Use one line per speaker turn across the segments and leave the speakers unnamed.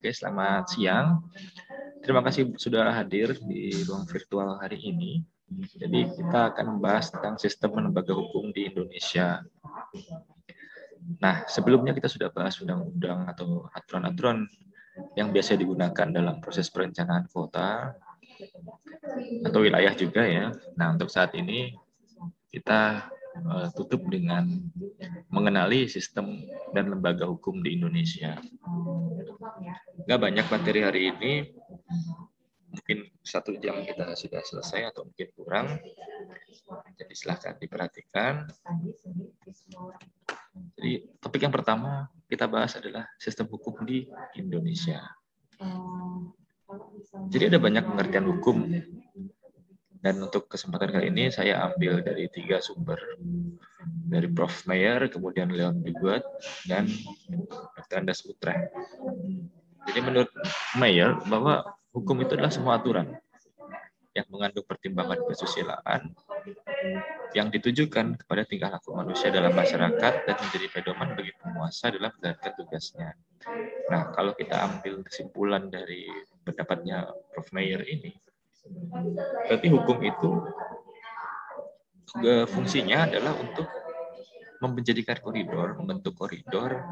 Oke, selamat siang. Terima kasih sudah hadir di ruang virtual hari ini. Jadi kita akan membahas tentang sistem lembaga hukum di Indonesia. Nah, sebelumnya kita sudah bahas undang-undang atau aturan-aturan yang biasa digunakan dalam proses perencanaan kota atau wilayah juga ya. Nah, untuk saat ini kita tutup dengan mengenali sistem dan lembaga hukum di Indonesia. Nggak banyak materi hari ini, mungkin 1 jam kita sudah selesai atau mungkin kurang. Jadi silahkan diperhatikan. Jadi topik yang pertama kita bahas adalah sistem hukum di Indonesia. Jadi ada banyak pengertian hukum. Dan untuk kesempatan kali ini saya ambil dari 3 sumber. Dari Prof. Mayer, kemudian Leon Duguid, dan Dr. Andas Utrecht. Jadi menurut Mayer bahwa hukum itu adalah semua aturan yang mengandung pertimbangan kesusilaan yang ditujukan kepada tingkah laku manusia dalam masyarakat dan menjadi pedoman bagi penguasa dalam menjalankan tugasnya. Nah, kalau kita ambil kesimpulan dari pendapatnya Prof. Mayer ini, berarti hukum itu fungsinya adalah untuk menjadikan koridor, membentuk koridor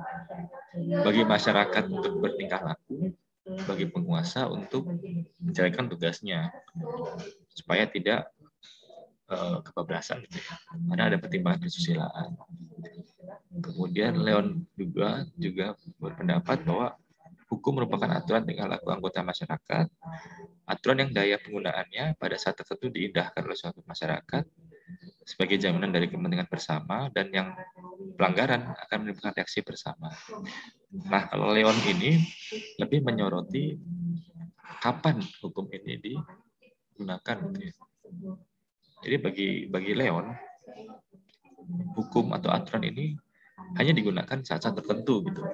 bagi masyarakat untuk bertingkah laku, bagi penguasa untuk menjalankan tugasnya, supaya tidak kebablasan, karena ada pertimbangan kesusilaan. Kemudian Leon juga berpendapat bahwa hukum merupakan aturan tingkah laku anggota masyarakat, aturan yang daya penggunaannya pada saat tertentu diindahkan oleh suatu masyarakat sebagai jaminan dari kepentingan bersama, dan yang pelanggaran akan menimbulkan reaksi bersama. Nah, kalau Leon ini lebih menyoroti kapan hukum ini digunakan. Jadi bagi Leon, hukum atau aturan ini hanya digunakan saat-saat tertentu gitu.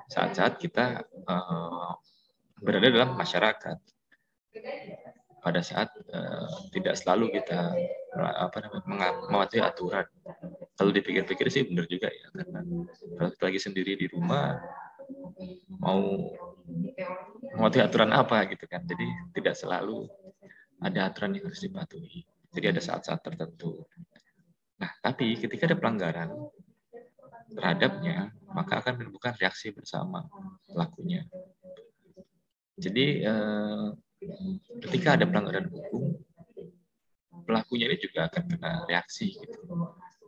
Saat-saat kita berada dalam masyarakat. Pada saat tidak selalu kita mematuhi aturan. Kalau dipikir-pikir sih benar juga ya, karena kalau kita lagi sendiri di rumah mau mematuhi aturan apa gitu kan. Jadi tidak selalu ada aturan yang harus dipatuhi. Jadi ada saat-saat tertentu. Nah, tapi ketika ada pelanggaran terhadapnya, maka akan menimbulkan reaksi bersama pelakunya. Jadi ketika ada pelanggaran hukum, pelakunya ini juga akan kena reaksi gitu.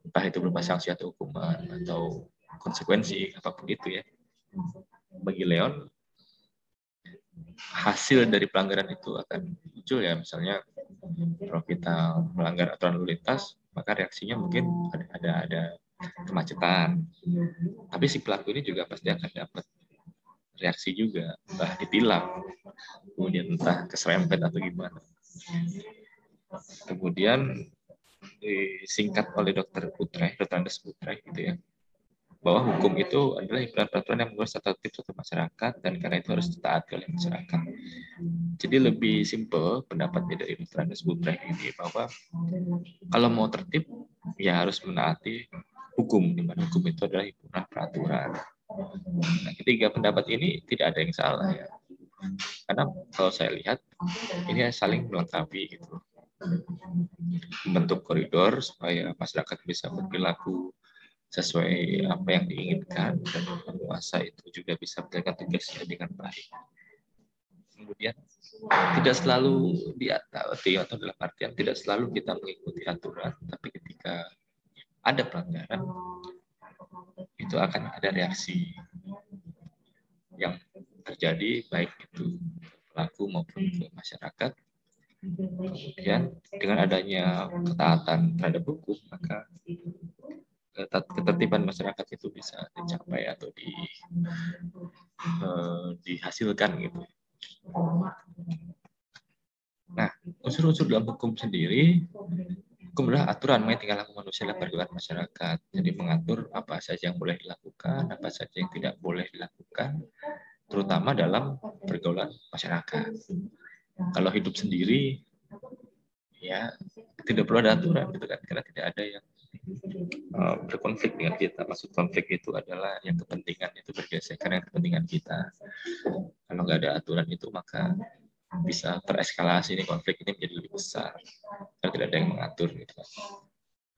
Entah itu berupa sanksi atau hukuman atau konsekuensi apapun itu ya. Bagi Leon, hasil dari pelanggaran itu akan muncul ya, misalnya kalau kita melanggar aturan lalu lintas, maka reaksinya mungkin ada kemacetan. Tapi si pelaku ini juga pasti akan dapat reaksi juga, entah ditilang, kemudian entah keserempet atau gimana. Kemudian disingkat oleh Dr. Andas Utrecht gitu ya, bahwa hukum itu adalah peraturan yang mengurus tata tertib suatu masyarakat, dan karena itu harus ditaati oleh masyarakat. Jadi lebih simpel pendapatnya dari Dr. Andas Utrecht ini, bahwa kalau mau tertib ya harus menaati hukum, di mana hukum itu adalah himpunan peraturan. Nah, ketiga pendapat ini tidak ada yang salah ya, karena kalau saya lihat ini saling melengkapi gitu. Membentuk koridor supaya masyarakat bisa berperilaku sesuai apa yang diinginkan, dan penguasa itu juga bisa menjalankan tugasnya dengan baik. Kemudian tidak selalu diataati, atau dalam artian tidak selalu kita mengikuti aturan, tapi ketika ada pelanggaran itu akan ada reaksi yang terjadi, baik itu pelaku maupun ke masyarakat. Kemudian dengan adanya ketaatan terhadap hukum, maka ketertiban masyarakat itu bisa dicapai atau dihasilkan gitu. Nah, unsur-unsur dalam hukum sendiri, hukum adalah aturan mengenai tingkah laku manusia dalam pergaulan masyarakat. Jadi mengatur apa saja yang boleh dilakukan, apa saja yang tidak boleh dilakukan, terutama dalam pergaulan masyarakat. Kalau hidup sendiri, ya tidak perlu ada aturan gitu kan, karena tidak ada yang berkonflik dengan kita. Maksud konflik itu adalah yang kepentingan itu bergesekan dengan kepentingan kita. Kalau nggak ada aturan itu maka bisa tereskalasi ini, konflik ini menjadi lebih besar karena tidak ada yang mengatur gitu.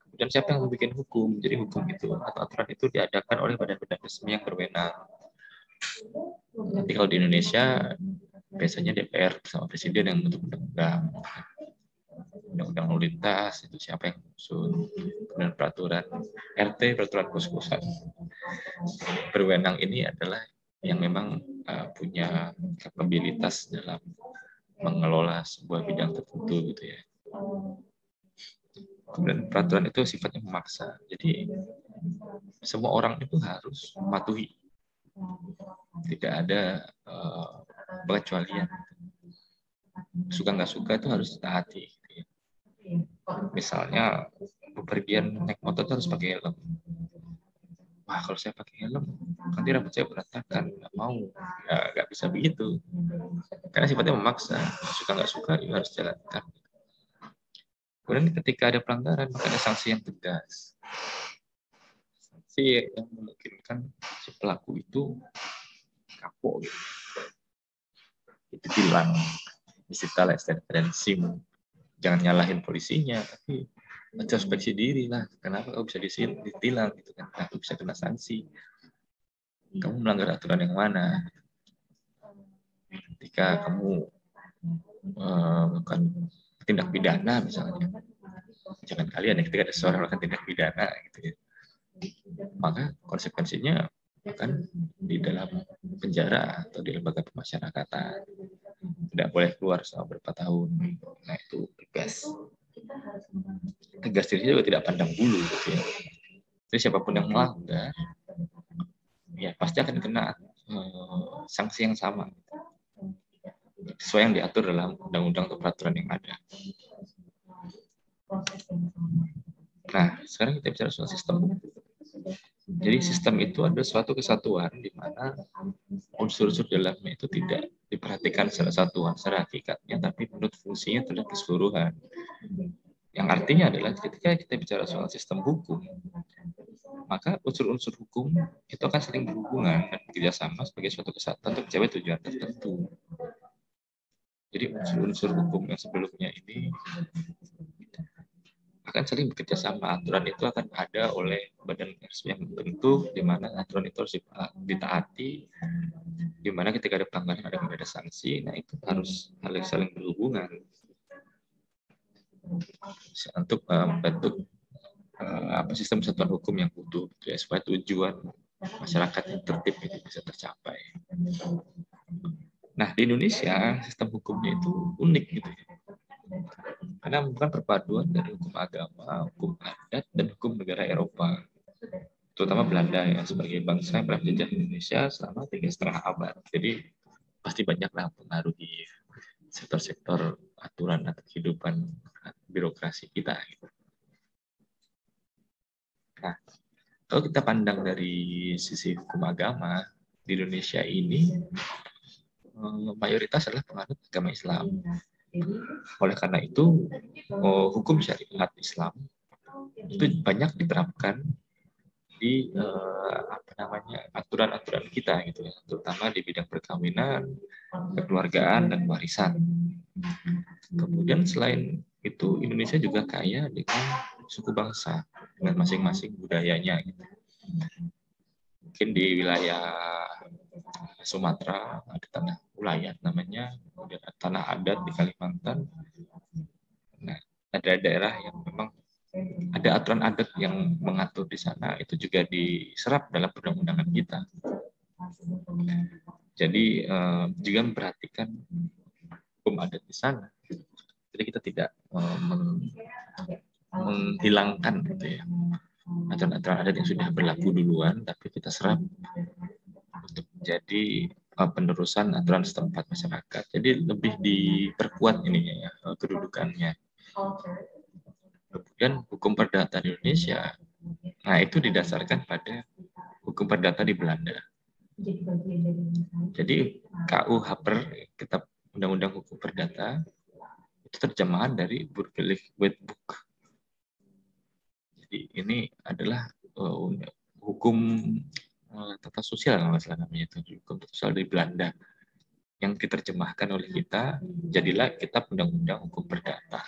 Kemudian siapa yang membuat hukum? Jadi hukum itu atau aturan itu diadakan oleh badan-badan resmi yang berwenang. Nanti kalau di Indonesia biasanya DPR bersama Presiden yang membentuk undang-undang lalu lintas, itu siapa yang menyusun, kemudian peraturan RT, peraturan kos-kosan. Berwenang ini adalah yang memang punya kapabilitas dalam mengelola sebuah bidang tertentu gitu ya. Kemudian peraturan itu sifatnya memaksa, jadi semua orang itu harus mematuhi, tidak ada pengecualian. Suka nggak suka itu harus taati. Misalnya bepergian naik motor itu harus pakai helm. Wah, kalau saya pakai helm, nanti rambut saya berantakan, nggak mau. Ya, nggak bisa begitu. Karena sifatnya memaksa, suka nggak suka itu harus jalankan. Kemudian ketika ada pelanggaran, maka ada sanksi yang tegas. Sanksi yang memungkinkan si pelaku itu kapok gitu. Itu tilang, disita dan SIM. Jangan nyalahin polisinya, tapi introspeksi diri lah. Kenapa kau bisa ditilang gitu kan? Kenapa bisa kena sanksi? Kamu melanggar aturan yang mana? Ketika kamu melakukan tindak pidana misalnya, jangan kalian ya, ketika ada seorang melakukan tindak pidana gitu ya, maka konsekuensinya akan di dalam penjara atau di lembaga pemasyarakatan, tidak boleh keluar selama beberapa tahun. Nah itu tegas. Tegas diri juga tidak pandang bulu gitu ya. Jadi siapapun yang melanggar ya pasti akan kena sanksi yang sama sesuai yang diatur dalam undang-undang atau peraturan yang ada. Nah, sekarang kita bicara soal sistem. Jadi sistem itu adalah suatu kesatuan di mana unsur-unsur dalamnya itu tidak diperhatikan secara satuan, secara hakikatnya, tapi menurut fungsinya terhadap keseluruhan. Yang artinya adalah ketika kita bicara soal sistem hukum, maka unsur-unsur hukum itu akan saling berhubungan dan bekerjasama sebagai suatu kesatuan untuk mencapai tujuan tertentu. Jadi unsur-unsur hukum yang sebelumnya ini akan saling bekerja sama. Aturan itu akan ada oleh badan resmi yang membentuk, di mana aturan itu harus ditaati, di mana ketika ada pelanggaran ada sanksi. Nah itu harus saling berhubungan untuk membentuk sistem kesatuan hukum yang utuh, ya, supaya tujuan masyarakat yang tertib itu bisa tercapai. Nah di Indonesia sistem hukumnya itu unik gitu ya. Karena bukan perpaduan dari hukum agama, hukum adat, dan hukum negara Eropa, terutama Belanda ya sebagai bangsa yang pernah menjajah Indonesia selama 3,5 abad. Jadi pasti banyaklah mempengaruhi sektor-sektor aturan atau kehidupan birokrasi kita. Gitu. Nah, kalau kita pandang dari sisi hukum agama di Indonesia ini mayoritas adalah penganut agama Islam. Oleh karena itu, hukum syariat Islam itu banyak diterapkan di aturan-aturan kita gitu ya, terutama di bidang perkawinan, kekeluargaan, dan warisan. Kemudian selain itu Indonesia juga kaya dengan suku bangsa dengan masing-masing budayanya gitu. Mungkin di wilayah Sumatera ada tanah ulayat namanya, kemudian tanah adat di Kalimantan. Nah, ada daerah yang memang ada aturan adat yang mengatur di sana, itu juga diserap dalam perundang-undangan kita. Jadi juga memperhatikan hukum adat di sana. Jadi kita tidak menghilangkan gitu ya aturan-aturan adat yang sudah berlaku duluan, tapi kita serap untuk menjadi penerusan aturan setempat masyarakat. Jadi lebih diperkuat ininya ya, kedudukannya. Kemudian hukum perdata di Indonesia, nah itu didasarkan pada hukum perdata di Belanda. Jadi KUHPER, Kitab Undang-Undang Hukum Perdata, itu terjemahan dari Burgerlijk Wetboek. Jadi ini adalah hukum tata sosial kalau nggak salah namanya itu, hukum tata sosial dari Belanda yang diterjemahkan oleh kita, jadilah kitab undang-undang hukum perdata.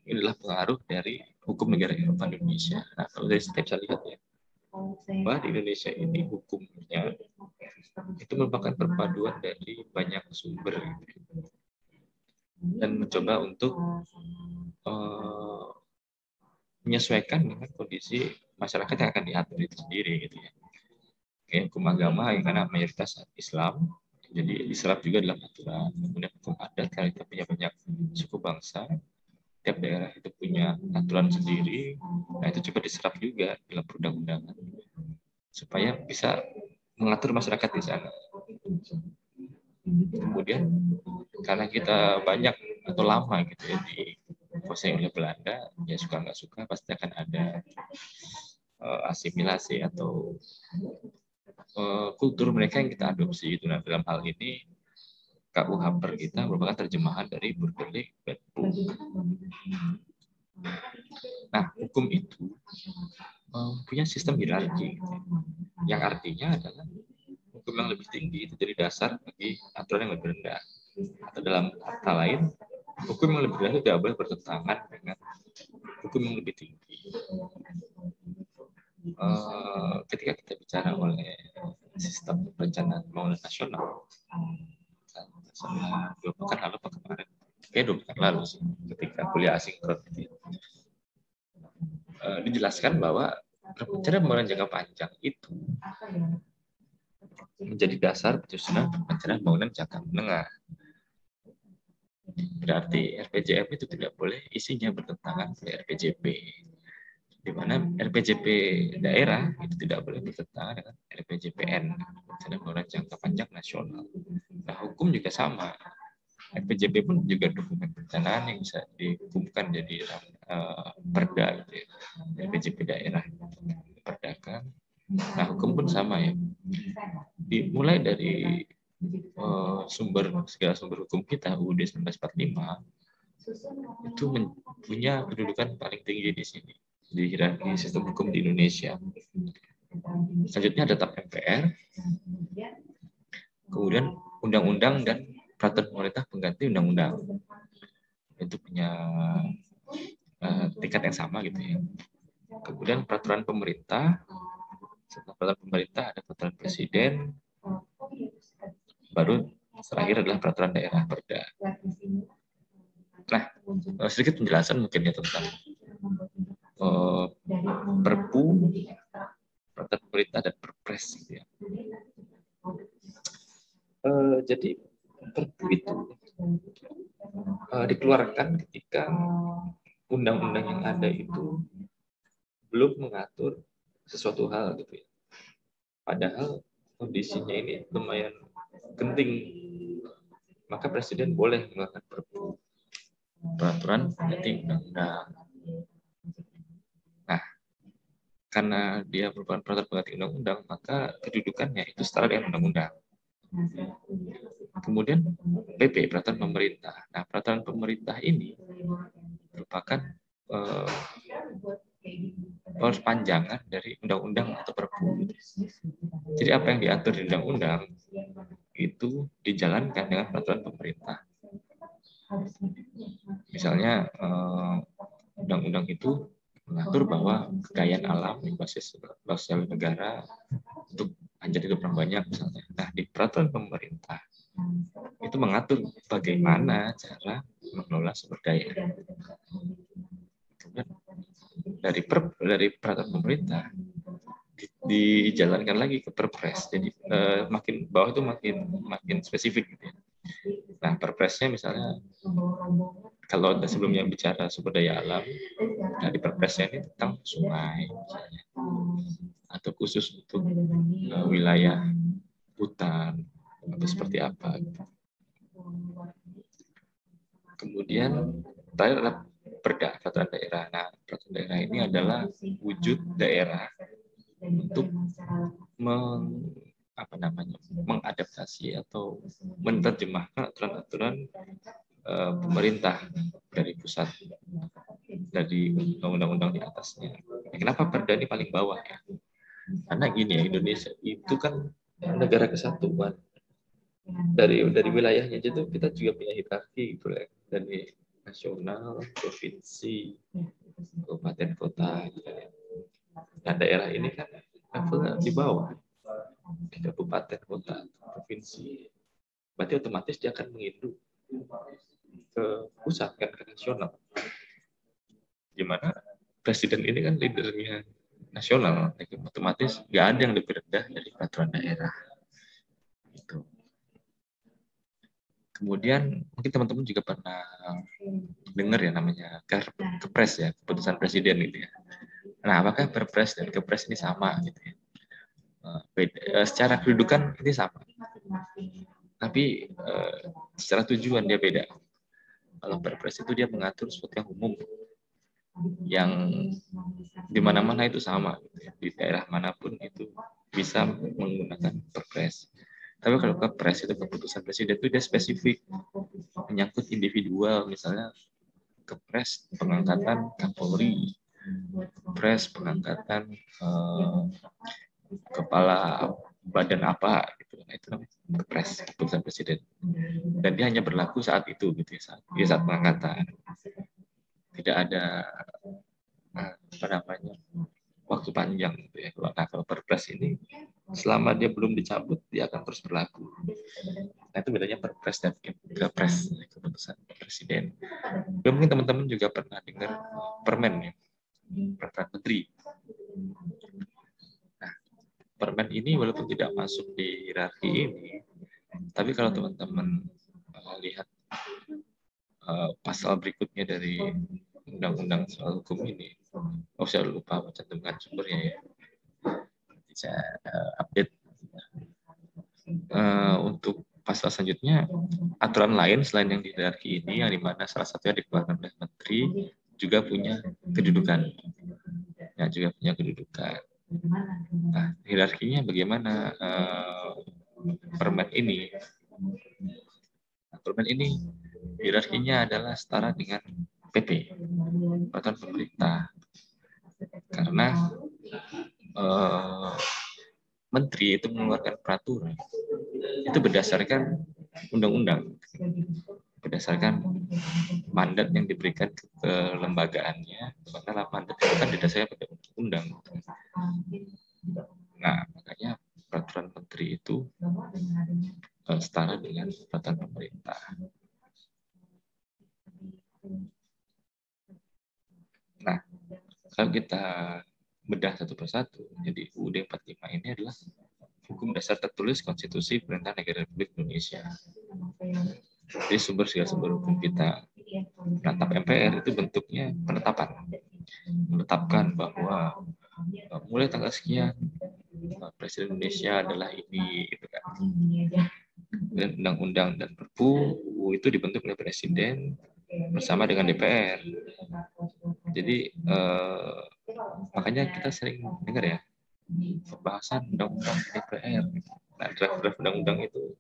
Inilah pengaruh dari hukum negara Eropa Indonesia. Nah, kalau dari setiap saya lihat ya, bahwa di Indonesia ini hukumnya itu merupakan perpaduan dari banyak sumber dan mencoba untuk menyesuaikan dengan kondisi masyarakat yang akan diatur itu sendiri gitu ya. Kayak hukum agama yang karena mayoritas Islam, jadi diserap juga dalam aturan. Kemudian hukum adat karena kita punya banyak suku bangsa, tiap daerah itu punya aturan sendiri. Nah itu coba diserap juga dalam perundang-undangan supaya bisa mengatur masyarakat di sana. Kemudian karena kita banyak atau lama gitu ya dikuasai oleh Belanda, ya suka nggak suka pasti akan ada asimilasi atau kultur mereka yang kita adopsi itu. Nah, dalam hal ini KUH per kita merupakan terjemahan dari Burgerlijk Wetboek. Nah, hukum itu punya sistem hierarki, yang artinya adalah hukum yang lebih tinggi itu jadi dasar bagi aturan yang lebih rendah. Atau dalam kata lain, hukum yang lebih rendah itu tidak boleh bertentangan dengan hukum yang lebih tinggi. Ketika kita bicara oleh sistem perencanaan pembangunan nasional, sama 2 pekan lalu atau kemarin, kayak 2 pekan lalu sih, ketika kuliah asinkron gitu, dijelaskan bahwa rencana pembangunan jangka panjang itu menjadi dasar penyusunan perencanaan pembangunan jangka menengah. Berarti RPJM itu tidak boleh isinya bertentangan dengan RPJP. Di mana RPJP daerah itu tidak boleh bertentangan dengan RPJPN, rencana pembangunan jangka panjang nasional. Nah, hukum juga sama. RPJP pun juga dokumen perencanaan yang bisa dikumpulkan jadi perda gitu ya. RPJP daerah perdakan. Nah, hukum pun sama ya. Dimulai dari segala sumber hukum kita UUD 1945 itu punya kedudukan paling tinggi di sini di hierarki sistem hukum di Indonesia. Selanjutnya ada TAP MPR, kemudian undang-undang dan peraturan pemerintah pengganti undang-undang. Itu punya tingkat yang sama gitu ya. Kemudian peraturan pemerintah, setelah peraturan pemerintah ada peraturan presiden, baru terakhir adalah peraturan daerah perda. Nah, sedikit penjelasan mungkin ya tentang Perpu, peraturan pemerintah dan Perpres gitu ya. Jadi Perpu itu dikeluarkan ketika undang-undang yang ada itu belum mengatur sesuatu hal gitu ya. Padahal kondisinya ini lumayan genting, maka presiden boleh mengeluarkan Perpu, peraturan pengganti undang-undang. Nah, karena dia merupakan peraturan pengganti undang-undang, maka kedudukannya itu setara dengan undang-undang. Kemudian PP, peraturan pemerintah. Nah, peraturan pemerintah ini merupakan perpanjangan dari undang-undang atau Perpu. Jadi apa yang diatur di undang-undang itu dijalankan dengan peraturan pemerintah. Misalnya undang-undang itu mengatur bahwa kekayaan alam berbasis sosial negara untuk hajat hidup yang banyak misalnya. Nah, di peraturan pemerintah itu mengatur bagaimana cara mengelola sumber daya. Kemudian dari peraturan pemerintah dijalankan lagi ke Perpres. Jadi makin bawah itu makin spesifik gitu ya. Nah, Perpresnya misalnya kalau sebelumnya bicara sumber daya alam, nah di Perpresnya ini tentang sungai misalnya, atau khusus untuk wilayah hutan atau seperti apa. Kemudian terakhir adalah perda, peraturan daerah. Nah, peraturan daerah ini adalah wujud daerah untuk mengadaptasi atau menerjemahkan aturan-aturan pemerintah dari pusat, dari undang-undang di atasnya. Kenapa Perda ini paling bawah ya? Karena gini ya, Indonesia itu kan negara kesatuan. Dari wilayahnya aja tuh kita juga punya hierarki gitu ya. Dari nasional, provinsi, kabupaten, kota gitu ya. Nah, daerah ini kan levelnya di bawah, di kabupaten, kota, provinsi. Berarti otomatis dia akan menginduk ke pusat, kan ke nasional. Gimana presiden ini kan leadernya nasional, otomatis nggak ada yang lebih rendah dari peraturan daerah. Gitu. Kemudian mungkin teman-teman juga pernah dengar ya namanya Kepres ya, keputusan presiden gitu ya. Nah, apakah Perpres dan Kepres ini sama gitu ya? Secara kedudukan ini sama, tapi secara tujuan dia beda. Kalau Perpres itu dia mengatur sesuatu yang umum, yang di mana-mana itu sama, gitu ya. Di daerah manapun itu bisa menggunakan Perpres. Tapi kalau Kepres itu keputusan presiden itu dia spesifik, menyangkut individual, misalnya Kepres pengangkatan Kapolri, Kepres pengangkatan kepala badan apa gitu. Nah, itu namanya Kepres, keputusan presiden. Dan dia hanya berlaku saat itu gitu ya, saat pengangkatan. Tidak ada apa namanya waktu panjang gitu ya. Nah, kalau Perpres ini selama dia belum dicabut dia akan terus berlaku. Nah, itu bedanya Perpres dan Kepres, keputusan presiden. Mungkin teman-teman juga pernah dengar Permen ya, Peraturan Menteri. Nah, Permen ini walaupun tidak masuk di hierarki ini, tapi kalau teman-teman lihat pasal berikutnya dari undang-undang soal hukum ini, saya lupa mencantumkan sumbernya ya. Saya update untuk pasal selanjutnya, aturan lain selain yang di hierarki ini, yang dimana salah satunya dikeluarkan oleh Menteri, juga punya kedudukan. Ya, juga punya kedudukan. Nah, hierarkinya bagaimana Permen ini? Nah, Permen ini hierarkinya adalah setara dengan PP, Peraturan Pemerintah. Karena Menteri itu mengeluarkan peraturan itu berdasarkan undang-undang, berdasarkan mandat yang diberikan ke kelembagaannya, karena mandat itu kan didasarkan pada undang. Nah, makanya peraturan menteri itu setara dengan peraturan pemerintah. Nah, kalau kita bedah satu persatu, jadi UUD 45 ini adalah hukum dasar tertulis konstitusi Perintah Negara Republik Indonesia. Jadi segala sumber hukum kita. Menetap MPR itu bentuknya penetapan. Menetapkan bahwa mulai tanggal sekian Presiden Indonesia adalah ini, gitu kan. Dan undang-undang dan Perpu itu dibentuk oleh Presiden bersama dengan DPR. Jadi makanya kita sering dengar ya pembahasan undang-undang di DPR. Nah, draft undang-undang itu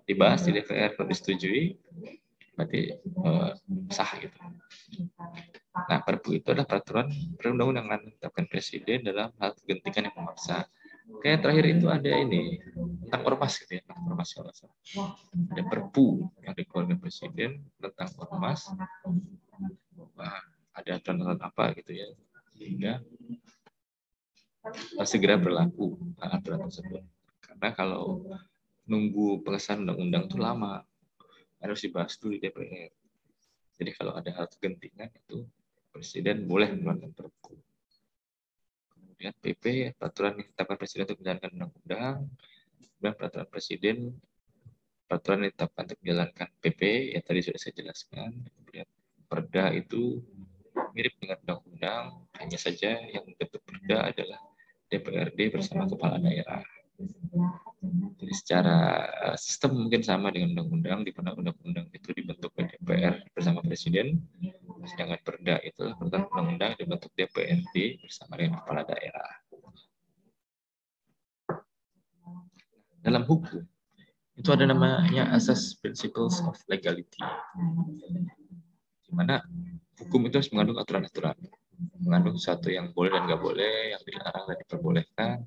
dibahas di DPR, kalau disetujui berarti sah gitu. Nah, Perpu itu adalah peraturan perundang-undangan ditetapkan Presiden dalam hal kegentingan yang memaksa. Kayak terakhir itu ada ini tentang ormas gitu ya, tentang ormas kalau salah. Ada Perpu yang dikeluarkan Presiden tentang ormas. Ada aturan apa gitu ya, sehingga segera berlaku aturan tersebut. Karena kalau nunggu pengesahan undang-undang itu lama, harus dibahas dulu di DPR. Jadi kalau ada hal kegentingan itu Presiden boleh mengeluarkan Perpu. Kemudian PP, peraturan yang ditetapkan Presiden untuk menjalankan undang-undang, dan peraturan Presiden, peraturan yang ditetapkan untuk menjalankan PP, yang tadi sudah saya jelaskan. Kemudian Perda itu mirip dengan undang-undang, hanya saja yang bentuk Perda adalah DPRD bersama kepala daerah. Jadi secara sistem mungkin sama dengan undang-undang, di mana undang-undang itu dibentuk oleh DPR bersama Presiden, sedangkan Perda itu peraturan undang-undang dibentuk DPRD bersama dengan kepala daerah. Dalam hukum itu ada namanya asas principles of legality, di mana hukum itu harus mengandung aturan-aturan. mengandung sesuatu yang boleh dan nggak boleh, yang dilarang dan diperbolehkan.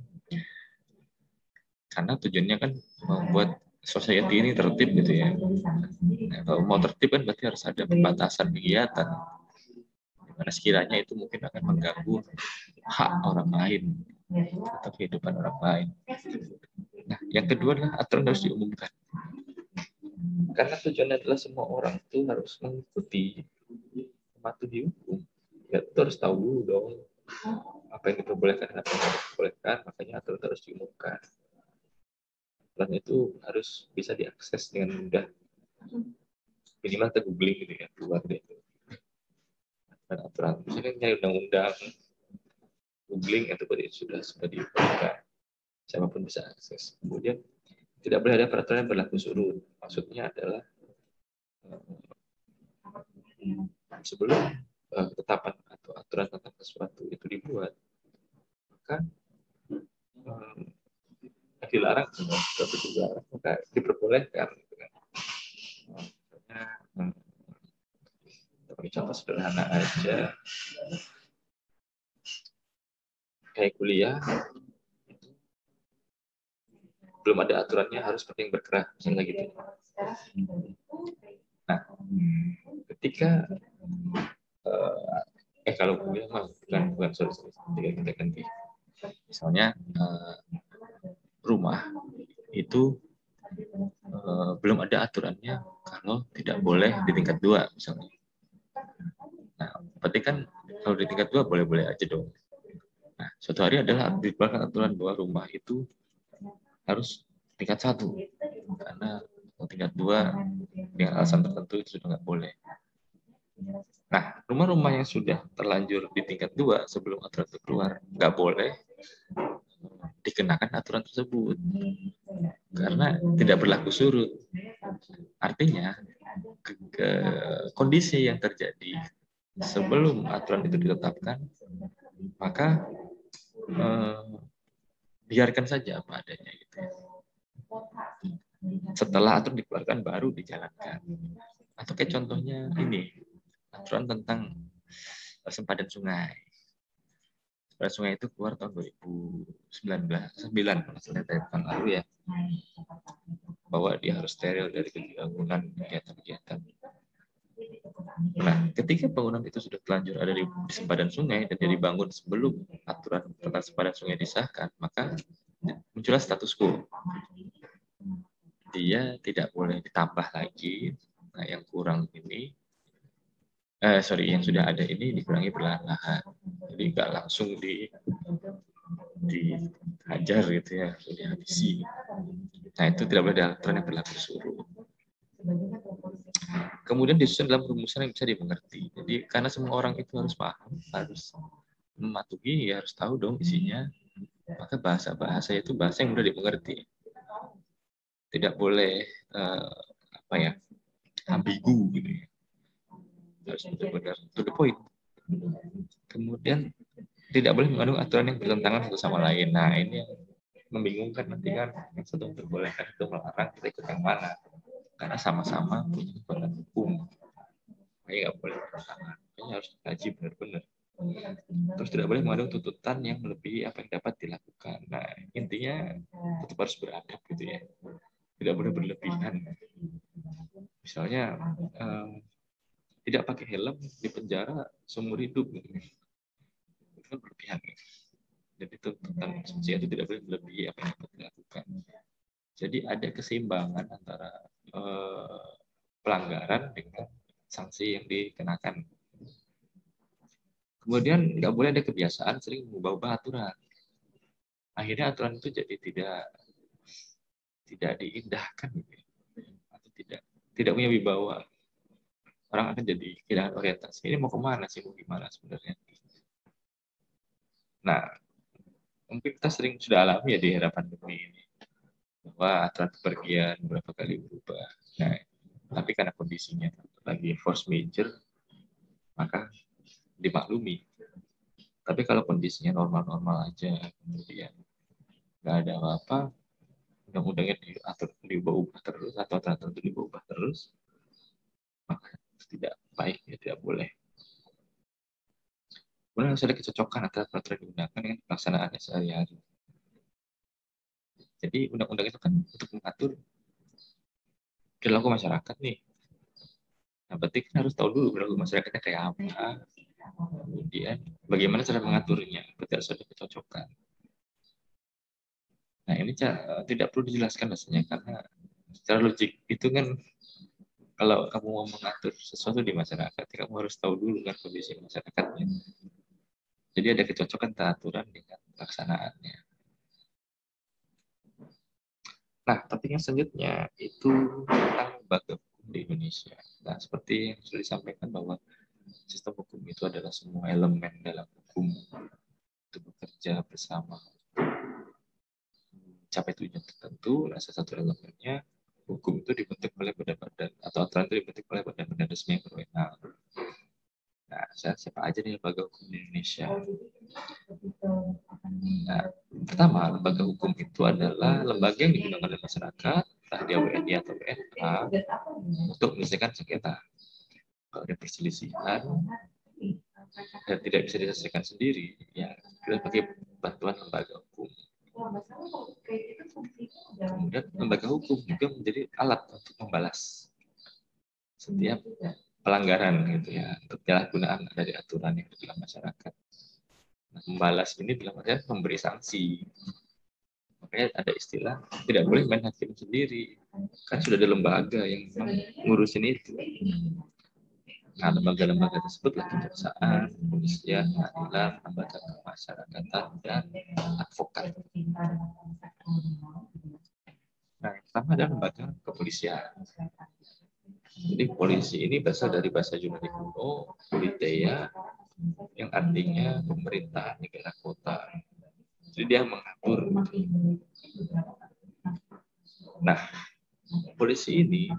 Karena tujuannya kan membuat society ini tertib gitu ya. Nah, kalau mau tertib kan berarti harus ada pembatasan kegiatan. Karena sekiranya itu mungkin akan mengganggu hak orang lain atau kehidupan orang lain. Nah, yang kedua adalah aturan harus diumumkan. Karena tujuannya adalah semua orang itu harus mengikuti, mematuhi hukum. Ya, itu harus tahu dulu dong apa yang diperbolehkan dan apa yang tidak diperbolehkan, makanya aturan harus diumumkan. Aturan itu harus bisa diakses dengan mudah. Minimal kita googling gitu ya, keluar deh. Aturan, misalnya nyari undang-undang, googling itu sudah diumumkan. Siapapun bisa akses. Kemudian tidak boleh ada peraturan yang berlaku surut. Maksudnya adalah sebelum ketetapan atau aturan tentang sesuatu itu dibuat, maka dilarang suatu juga maka diperbolehkan. Gitu kan. Contoh sederhana aja, kayak kuliah belum ada aturannya harus penting berkerah, misalnya gitu. Nah, ketika kalau kuliah mah bukan sorry, kita ganti. Misalnya rumah itu belum ada aturannya kalau tidak boleh di tingkat 2 misalnya. Nah, berarti kan kalau di tingkat 2 boleh-boleh aja dong. Nah, suatu hari adalah dikeluarkan aturan bahwa rumah itu harus tingkat 1 karena tingkat 2 dengan alasan tertentu itu sudah nggak boleh. Nah, rumah-rumah yang sudah terlanjur di tingkat 2 sebelum aturan itu keluar nggak boleh dikenakan aturan tersebut karena tidak berlaku surut. Artinya kondisi yang terjadi sebelum aturan itu ditetapkan, maka biarkan saja apa adanya gitu. Setelah aturan dikeluarkan baru dijalankan. Atau kayak contohnya ini, aturan tentang sempadan sungai. Sempadan sungai itu keluar tahun 2009 tahun lalu ya, bahwa dia harus steril dari bangunan kegiatan-kegiatan. Nah, ketika bangunan itu sudah telanjur ada di sempadan sungai dan dia dibangun sebelum aturan tentang sempadan sungai disahkan, maka muncullah status quo. Dia tidak boleh ditambah lagi. Nah, yang kurang ini, yang sudah ada ini dikurangi perlahan-lahan. Jadi nggak langsung dihajar gitu ya, dihabisi. Nah, itu tidak boleh ada aturan yang berlaku surut. Kemudian disusun dalam rumusan yang bisa dimengerti. Jadi karena semua orang itu harus paham, harus mematuhi, ya harus tahu dong isinya. Maka bahasa itu bahasa yang mudah dimengerti. Tidak boleh ambigu gitu ya. Harus benar-benar to the point. Kemudian tidak boleh mengandung aturan yang bertentangan satu sama lain. Nah, ini yang membingungkan nanti kan, yang satu memperbolehkan itu melarang, kita ikut yang mana? Karena sama-sama punya kekuatan hukum. Makanya nggak boleh bertentangan. Makanya harus dikaji benar-benar. Terus tidak boleh mengandung tuntutan yang melebihi apa yang dapat dilakukan. Nah, intinya tetap harus beradab gitu ya. Tidak boleh berlebihan. Misalnya tidak pakai helm di penjara seumur hidup gitu. Itu kan berlebihan. Jadi tuntutan sanksi itu tidak boleh melebihi apa yang dapat dilakukan. Jadi ada keseimbangan antara pelanggaran dengan sanksi yang dikenakan. Kemudian nggak boleh ada kebiasaan sering mengubah-ubah aturan. Akhirnya aturan itu jadi tidak diindahkan, atau tidak punya wibawa. Orang akan jadi kehilangan orientasi. Ini mau kemana sih, mau gimana sebenarnya? Nah, mungkin kita sudah alami ya di era pandemi ini, bahwa aturan kepergian beberapa kali berubah. Nah, tapi karena kondisinya lagi force major, maka dimaklumi. Tapi kalau kondisinya normal-normal aja, kemudian nggak ada apa-apa, undang-undangnya diubah-ubah terus, atau aturan itu diubah terus, maka tidak baik, ya tidak boleh. Kemudian harus ada kecocokan antara peraturan yang digunakan dengan pelaksanaannya sehari-hari. Jadi undang-undang itu kan untuk mengatur perilaku masyarakat nih. Nah, berarti kan harus tahu dulu perilaku masyarakatnya kayak apa. Kemudian bagaimana cara mengaturnya. Berarti harus ada kecocokan. Nah, ini tidak perlu dijelaskan rasanya karena secara logik itu kan kalau kamu mau mengatur sesuatu di masyarakat, kamu harus tahu dulu kan kondisi masyarakatnya. Jadi ada kecocokan aturan dengan pelaksanaannya. Nah, topik yang selanjutnya itu tentang lembaga hukum di Indonesia. Nah, seperti yang sudah disampaikan bahwa sistem hukum itu adalah semua elemen dalam hukum untuk bekerja bersama mencapai tujuan tertentu. Nah, salah satu elemennya hukum itu dibentuk oleh badan-badan atau aturan itu dibentuk oleh badan-badan resmi yang berwenang. Nah, siapa aja nih lembaga hukum di Indonesia? Nah, pertama, lembaga hukum itu adalah lembaga yang digunakan oleh masyarakat, entah dia WNI atau WNA, untuk menyelesaikan sengketa. Kalau ada perselisihan dan tidak bisa diselesaikan sendiri, ya kita pakai bantuan lembaga hukum. Kemudian lembaga hukum juga menjadi alat untuk membalas setiap pelanggaran gitu ya, untuk penyalahgunaan dari aturan yang ada dalam masyarakat. Nah, membalas ini dalam artian memberi sanksi. Makanya ada istilah tidak boleh main hakim sendiri, kan sudah ada lembaga yang ngurusin itu. Nah, lembaga-lembaga tersebutlah kejaksaan, kepolisian, pengadilan, lembaga kemasyarakatan, dan advokat. Nah, yang pertama adalah lembaga kepolisian. Jadi polisi ini berasal dari bahasa Yunani kuno, politeia, yang artinya pemerintah negara kota. Jadi dia mengatur. Nah, polisi ini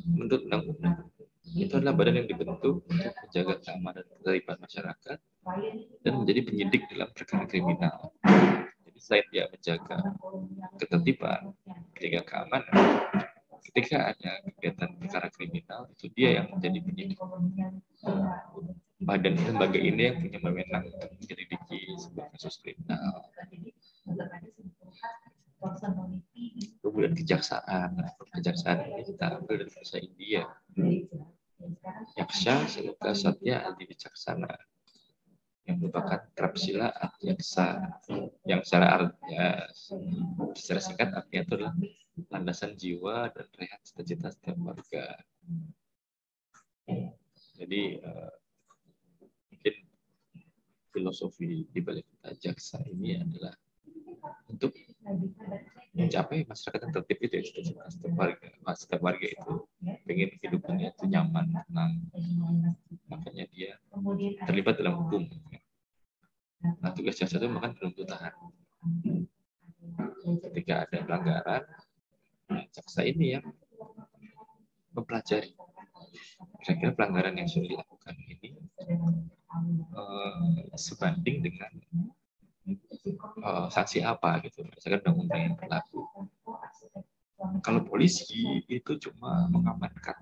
menurut undang-undang itu adalah badan yang dibentuk untuk menjaga keamanan dan ketertiban masyarakat dan menjadi penyidik dalam perkara kriminal. Jadi selain dia menjaga ketertiban, menjaga keamanan, ketika ada kegiatan perkara kriminal itu dia yang menjadi penyidik. Badan lembaga ini yang punya wewenang untuk menyelidiki sebuah kasus kriminal. Kemudian kejaksaan ini kita ambil dari bahasa India. Yaksha, Seluka, Satya, Adi Wicaksana, yang merupakan Trapsila Adyaksa, yang secara singkat artinya itu adalah landasan jiwa dan rehat cita-cita setiap warga. Jadi mungkin filosofi di balik jaksa ini adalah untuk mencapai masyarakat yang tertib itu ya, cita-cita setiap warga itu pengen kehidupannya itu nyaman, tenang, makanya dia terlibat dalam hukum. Nah, tugas jaksa itu makan penuntutan. Ketika ada pelanggaran, jaksa ini yang mempelajari kira-kira pelanggaran yang sudah dilakukan ini sebanding dengan sanksi apa gitu, misalkan undang-undang yang berlaku. Kalau polisi itu cuma mengamankan,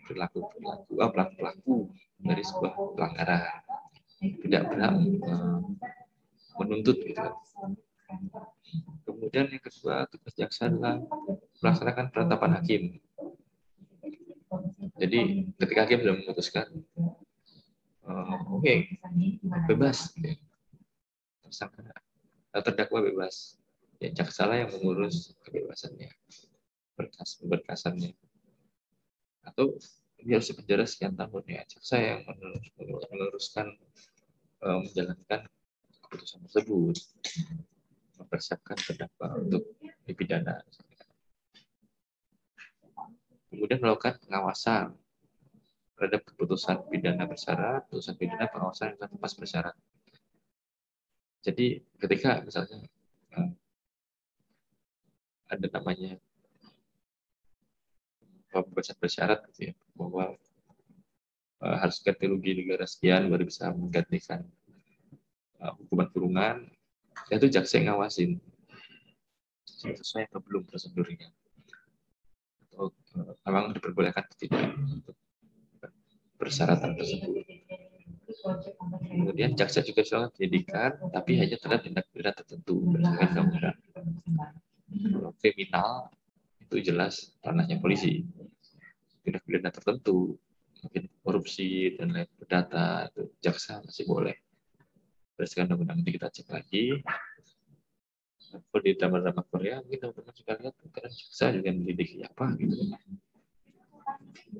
pelaku dari sebuah pelanggaran, tidak berhak menuntut gitu. Kemudian yang kedua, tugas jaksa adalah melaksanakan penetapan hakim. Jadi ketika hakim sudah memutuskan oke, bebas, tersangka terdakwa bebas, ya jaksa lah yang mengurus kebebasannya, berkasannya, atau dia harus dipenjara sekian tahun, ya jaksa yang meneruskan menjalankan keputusan tersebut, mempersiapkan terdakwa untuk dipidana. Kemudian melakukan pengawasan terhadap keputusan pidana bersyarat, putusan pidana pengawasan yang lepas bersyarat. Jadi ketika misalnya ada namanya pembebasan bersyarat gitu ya, bahwa harus ganti rugi negara sekian baru bisa menggantikan hukuman kurungan, itu jaksa yang ngawasin sesuai atau belum prosedurnya. atau memang diperbolehkan atau tidak untuk persyaratan tersebut. Kemudian jaksa juga melakukan penyidikan, tapi hanya terhadap tindak pidana tertentu berdasarkan undang-undang. Kalau kriminal itu jelas ranahnya polisi. Tindak pidana tertentu, mungkin korupsi dan lain perdata, itu jaksa masih boleh. Berdasarkan undang-undang nanti kita cek lagi. Kalau di drama-drama Korea, mungkin teman-teman juga lihat, karena jaksa juga melidiki apa gitu.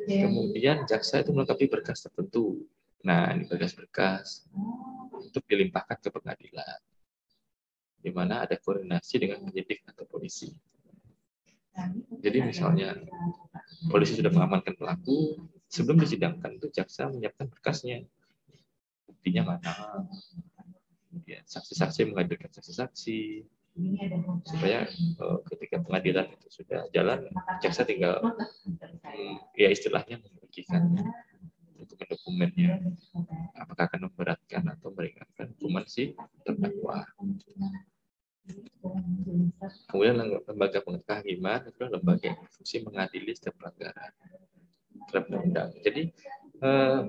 Kemudian jaksa itu melengkapi berkas tertentu. Nah, ini berkas-berkas untuk dilimpahkan ke pengadilan, di mana ada koordinasi dengan penyidik atau polisi. Jadi misalnya polisi sudah mengamankan pelaku, sebelum disidangkan itu jaksa menyiapkan berkasnya, buktinya mana, ya, saksi-saksi menghadirkan saksi-saksi, supaya ketika pengadilan itu sudah jalan, jaksa tinggal ya istilahnya membagikan dokumen-dokumennya, apakah akan memberatkan atau meringankan hukuman si terdakwa. Kemudian lembaga kehakiman adalah lembaga yang berfungsi mengadili setiap pelanggaran terhadap undang-undang. Jadi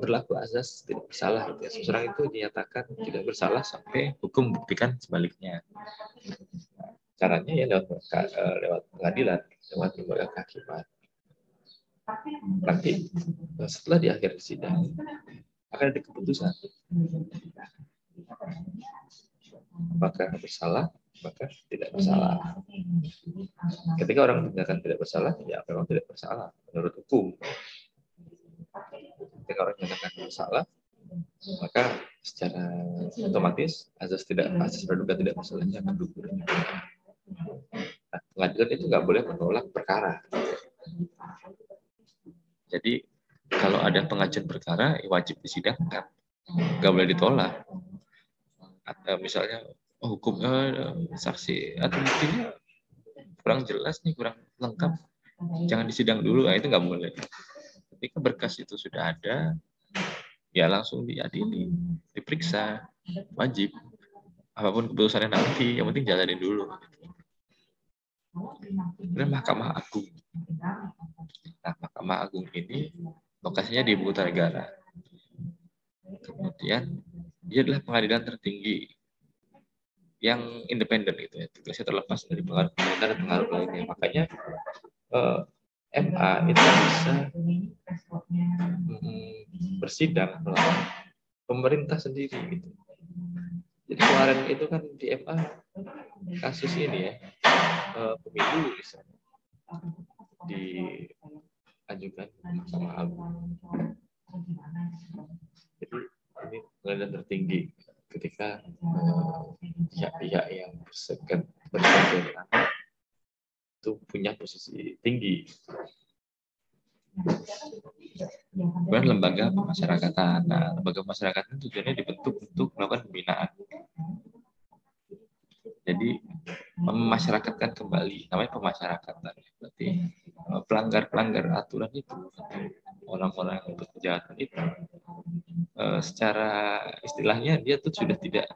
berlaku azas tidak bersalah. Ya. Seseorang itu dinyatakan tidak bersalah sampai hukum membuktikan sebaliknya. Caranya ya lewat pengadilan, lewat lembaga kehakiman. Nanti setelah di akhir sidang akan ada keputusan. Apakah bersalah, maka tidak bersalah. Ketika orang dinyatakan tidak bersalah, ya memang tidak bersalah menurut hukum. Ketika orang dinyatakan bersalah, maka secara otomatis azas praduga tidak bersalahnya akan gugur. Nah, pengadilan itu nggak boleh menolak perkara. Jadi kalau ada pengajuan perkara, wajib disidangkan, nggak boleh ditolak. Atau misalnya hukumnya saksi atau buktinya kurang jelas nih, kurang lengkap, jangan disidang dulu, itu nggak boleh. Ketika berkas itu sudah ada, ya langsung diadili, diperiksa, wajib. Apapun keputusannya nanti, yang penting jalanin dulu. Dan Mahkamah Agung. Nah, Mahkamah Agung ini lokasinya di Ibu Kota Negara. Kemudian dia adalah pengadilan tertinggi yang independen gitu ya, tugasnya terlepas dari pengaruh pemerintah dan pengaruh lainnya. Makanya MA itu bisa bersidang melawan pemerintah sendiri gitu. Jadi kemarin itu kan di MA kasus ini ya, pemilu misalnya diajukan ke Mahkamah Agung. Jadi ini pengadilan tertinggi ketika pihak-pihak yang bersengketa itu punya posisi tinggi. Kemudian lembaga pemasyarakatan. Nah, lembaga pemasyarakatan tujuannya dibentuk untuk melakukan pembinaan. Jadi memasyarakatkan kembali, namanya pemasyarakatan. Berarti pelanggar-pelanggar aturan itu, orang-orang yang berkejahatan itu, secara istilahnya dia tuh sudah tidak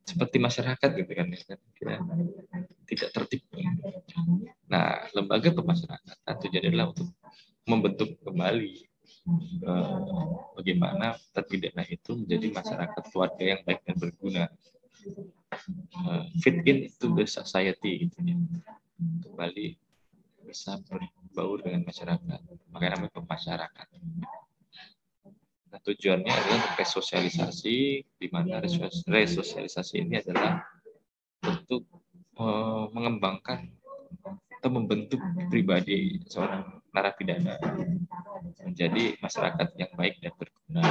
seperti masyarakat gitu kan, tidak tertib. Nah, lembaga pemasyarakatan tujuannya adalah untuk membentuk kembali bagaimana terpidana itu menjadi masyarakat keluarga yang baik dan berguna, fit in to the society gitu ya, kembali bisa berbaur dengan masyarakat, makanya namanya pemasyarakatan. Nah, tujuannya adalah resosialisasi, di mana resosialisasi ini adalah untuk mengembangkan atau membentuk pribadi seorang narapidana menjadi masyarakat yang baik dan berguna.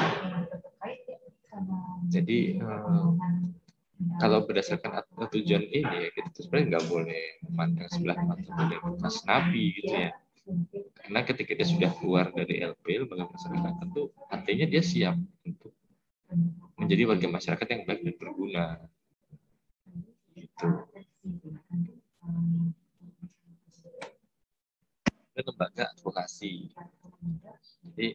Jadi kalau berdasarkan tujuan ini ya, kita sebenarnya nggak boleh memandang sebelah mata dari bekas napi gitu ya. Karena ketika dia sudah keluar dari LP, lembaga masyarakat, tentu artinya dia siap untuk menjadi warga masyarakat yang baik dan berguna. Gitu. Dan lembaga advokasi. Jadi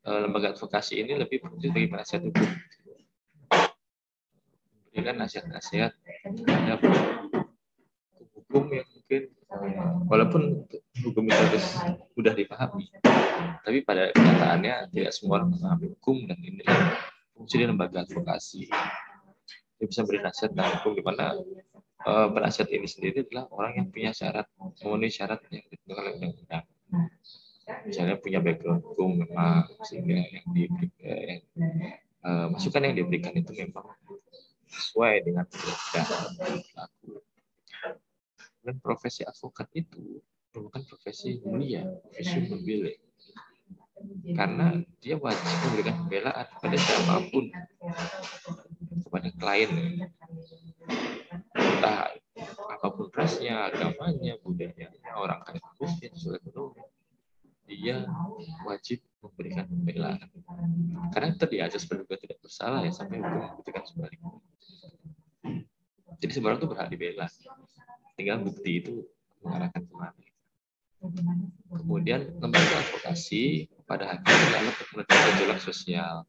lembaga advokasi ini lebih berfungsi sebagai penasihat hukum. Memberikan nasihat-nasihat terhadap hukum yang mungkin walaupun hukum itu harus mudah dipahami. Tapi pada kenyataannya tidak semua orang memahami hukum, dan inilah fungsi lembaga advokasi. Dia bisa beri nasihat tentang hukum, di mana penasihat ini sendiri adalah orang yang punya syarat, memenuhi syarat yang ditentukan oleh undang-undang. Misalnya punya background hukum memang, sehingga yang diberikan, masukan yang diberikan itu memang sesuai dengan undang-undang berlaku. Dan profesi advokat itu merupakan profesi mulia, profesi memilih, karena dia wajib memberikan pembelaan kepada siapapun, kepada klien, entah apapun rasnya, agamanya, budayanya, orang kaya miskin, sulit ekonomi, dia wajib memberikan pembelaan. Karena tadi ajas praduga tidak bersalah ya, sampai hukum membuktikan sebaliknya. Jadi semua orang itu berhak dibela, tinggal bukti itu mengarahkan kemana. Kemudian lembaga advokasi pada akhirnya adalah untuk menekan gejolak sosial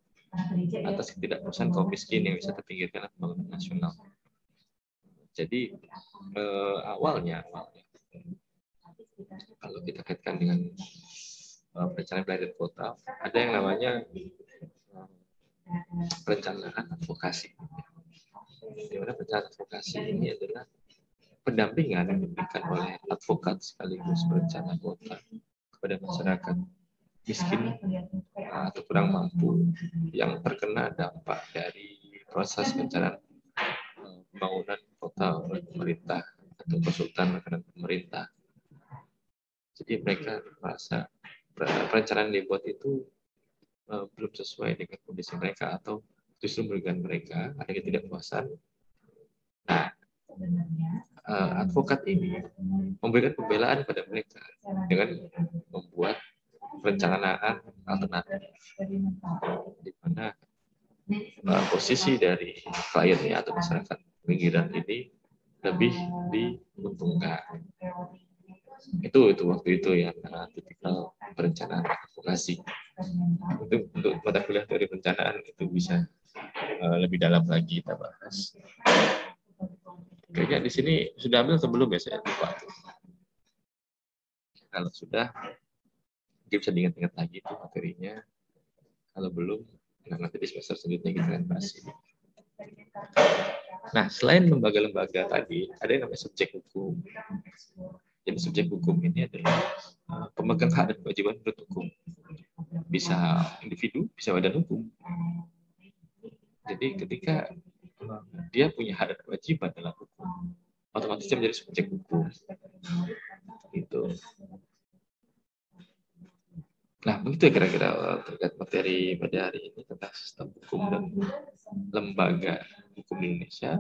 atas ketidakpuasan kaum miskin yang bisa terpinggirkan pembangunan nasional. Jadi awalnya kalau kita kaitkan dengan perencanaan wilayah dan kota, ada yang namanya perencanaan advokasi. Di mana perencanaan advokasi ini adalah pendampingan yang diberikan oleh advokat sekaligus perencana kota kepada masyarakat miskin atau kurang mampu yang terkena dampak dari proses perencanaan pembangunan kota oleh pemerintah atau konsultan makanan pemerintah. Jadi mereka merasa perencanaan yang dibuat itu belum sesuai dengan kondisi mereka, atau justru merugikan mereka, ada ketidakpuasan. Nah, advokat ini memberikan pembelaan pada mereka dengan membuat perencanaan alternatif, di mana posisi dari kliennya atau masyarakat pinggiran ini lebih diuntungkan. Itu waktu itu ya, tipikal perencanaan advokasi. Untuk mata kuliah dari perencanaan itu bisa lebih dalam lagi kita bahas. Kayaknya di sini sudah ambil atau belum ya, saya lupa. Kalau sudah, dia bisa diingat-ingat lagi tuh materinya. Kalau belum, nanti di semester selanjutnya kita akan bahas ini. Nah, selain lembaga-lembaga tadi, ada yang namanya subjek hukum. Jadi subjek hukum ini adalah pemegang hak dan kewajiban menurut hukum. Bisa individu, bisa badan hukum. Jadi ketika dia punya hak dan kewajiban dalam hukum, otomatis dia menjadi subjek hukum. Gitu. Nah, begitu kira-kira terkait materi pada hari ini tentang sistem hukum dan lembaga hukum di Indonesia.